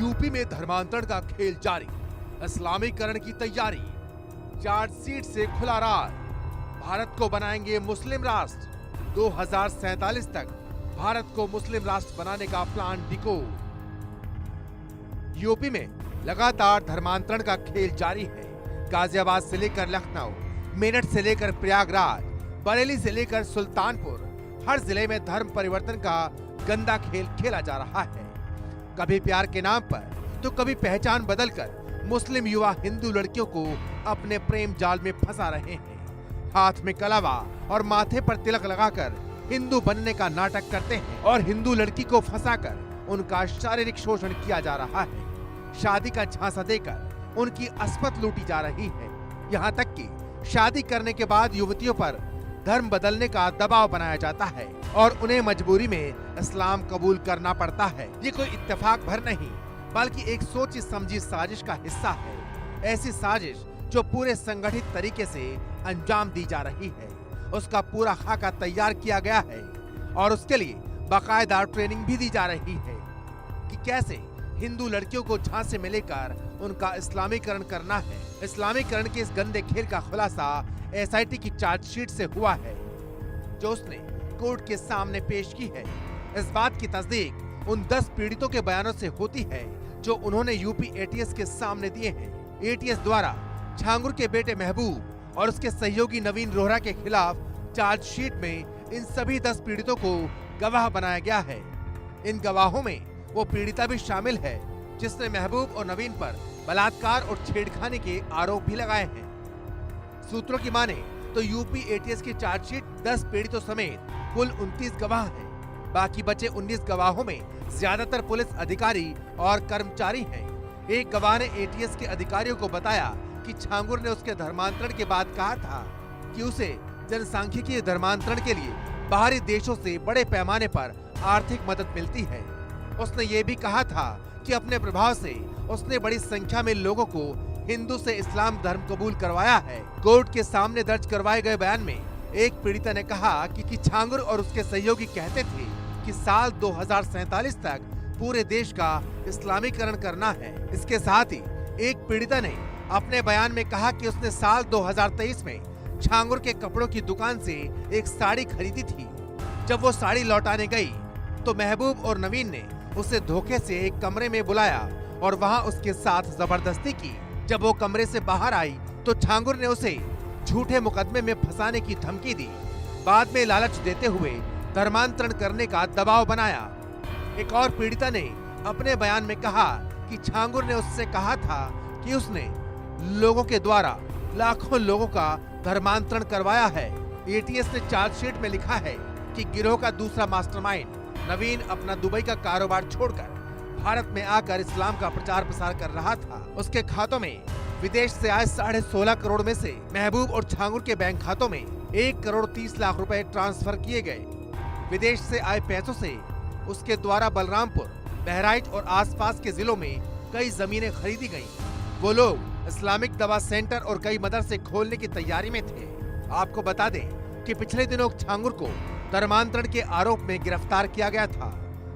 UP में धर्मांतरण का खेल जारी, इस्लामीकरण की तैयारी, चार्जशीट से खुला राज, भारत को बनाएंगे मुस्लिम राष्ट्र, 2047 तक भारत को मुस्लिम राष्ट्र बनाने का प्लान डिकोड। यूपी में लगातार धर्मांतरण का खेल जारी है। गाजियाबाद से लेकर लखनऊ, मेरठ से लेकर प्रयागराज, बरेली से लेकर सुल्तानपुर, हर जिले में धर्म परिवर्तन का गंदा खेल खेला जा रहा है। कभी प्यार के नाम पर तो कभी पहचान बदलकर मुस्लिम युवा हिंदू लड़कियों को अपने प्रेम जाल में फंसा रहे हैं। हाथ में कलावा और माथे पर तिलक लगाकर हिंदू बनने का नाटक करते हैं और हिंदू लड़की को फंसाकर उनका शारीरिक शोषण किया जा रहा है। शादी का झांसा देकर उनकी अस्मत लूटी जा रही है। यहाँ तक कि शादी करने के बाद युवतियों पर धर्म बदलने का दबाव बनाया जाता है और उन्हें मजबूरी में इस्लाम कबूल करना पड़ता है। ये कोई इत्तेफाक भर नहीं बल्कि एक सोची समझी साजिश का हिस्सा है। ऐसी साजिश जो पूरे संगठित तरीके से अंजाम दी जा रही है, उसका पूरा खाका तैयार किया गया है और उसके लिए बाकायदा ट्रेनिंग भी दी जा रही है कि कैसे हिंदू लड़कियों को झांसे में लेकर उनका इस्लामीकरण करना है। इस्लामीकरण के इस गंदे खेल का खुलासा एसआईटी की चार्जशीट से हुआ है, जो उसने कोर्ट के सामने पेश की है। इस बात की तस्दीक उन 10 पीड़ितों के बयानों से होती है जो उन्होंने यूपी एटीएस के सामने दिए हैं। एटीएस द्वारा छांगुर के बेटे महबूब और उसके सहयोगी नवीन रोहरा के खिलाफ चार्जशीट में इन सभी 10 पीड़ितों को गवाह बनाया गया है। इन गवाहों में वो पीड़िता भी शामिल है जिसने महबूब और नवीन पर बलात्कार और छेड़खानी के आरोप भी लगाए हैं। सूत्रों की माने तो यूपी एटीएस की चार्जशीट 10 पीड़ितों समेत कुल 29 गवाह हैं। बाकी बचे 19 गवाहों में ज्यादातर पुलिस अधिकारी और कर्मचारी हैं। एक गवाह ने एटीएस के अधिकारियों को बताया कि छांगुर ने उसके धर्मांतरण के बाद कहा था कि उसे जनसांख्यिकीय धर्मांतरण के लिए बाहरी देशों से बड़े पैमाने पर आर्थिक मदद मिलती है। उसने ये भी कहा था कि अपने प्रभाव से उसने बड़ी संख्या में लोगों को हिंदू से इस्लाम धर्म कबूल करवाया है। कोर्ट के सामने दर्ज करवाए गए बयान में एक पीड़िता ने कहा कि छांगुर और उसके सहयोगी कहते थे कि साल 2047 तक पूरे देश का इस्लामीकरण करना है। इसके साथ ही एक पीड़िता ने अपने बयान में कहा कि उसने साल 2023 में छांगुर के कपड़ों की दुकान से एक साड़ी खरीदी थी। जब वो साड़ी लौटाने गई तो महबूब और नवीन ने उसे धोखे से एक कमरे में बुलाया और वहां उसके साथ जबरदस्ती की। जब वो कमरे से बाहर आई तो छांगुर ने उसे झूठे मुकदमे में फंसाने की धमकी दी। बाद में लालच देते हुए धर्मांतरण करने का दबाव बनाया। एक और पीड़िता ने अपने बयान में कहा कि छांगुर ने उससे कहा था कि उसने लोगों के द्वारा लाखों लोगों का धर्मांतरण करवाया है। एटीएस ने चार्जशीट में लिखा है कि गिरोह का दूसरा मास्टरमाइंड नवीन अपना दुबई का कारोबार छोड़कर भारत में आकर इस्लाम का प्रचार प्रसार कर रहा था। उसके खातों में विदेश से आए 16.5 करोड़ में से महबूब और छांगुर के बैंक खातों में 1 करोड़ 30 लाख रुपए ट्रांसफर किए गए। विदेश से आए पैसों से उसके द्वारा बलरामपुर, बहराइच और आसपास के जिलों में कई जमीनें खरीदी गयी। वो लोग इस्लामिक दवा सेंटर और कई मदरसे खोलने की तैयारी में थे। आपको बता दें कि पिछले दिनों छांगुर को धर्मांतरण के आरोप में गिरफ्तार किया गया था।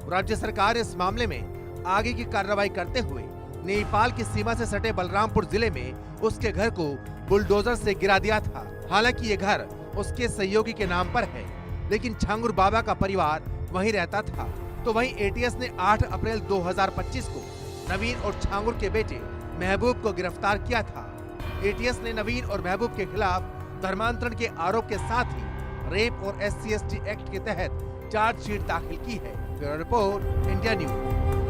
राज्य सरकार इस मामले में आगे की कार्रवाई करते हुए नेपाल की सीमा से सटे बलरामपुर जिले में उसके घर को बुलडोजर से गिरा दिया था। हालांकि ये घर उसके सहयोगी के नाम पर है, लेकिन छांगुर बाबा का परिवार वहीं रहता था। तो वहीं एटीएस ने 8 अप्रैल 2025 को नवीन और छांगुर के बेटे महबूब को गिरफ्तार किया था। एटीएस ने नवीन और महबूब के खिलाफ धर्मांतरण के आरोप के साथ ही रेप और SC/ST एक्ट के तहत चार्जशीट दाखिल की है। Bureau report, India news.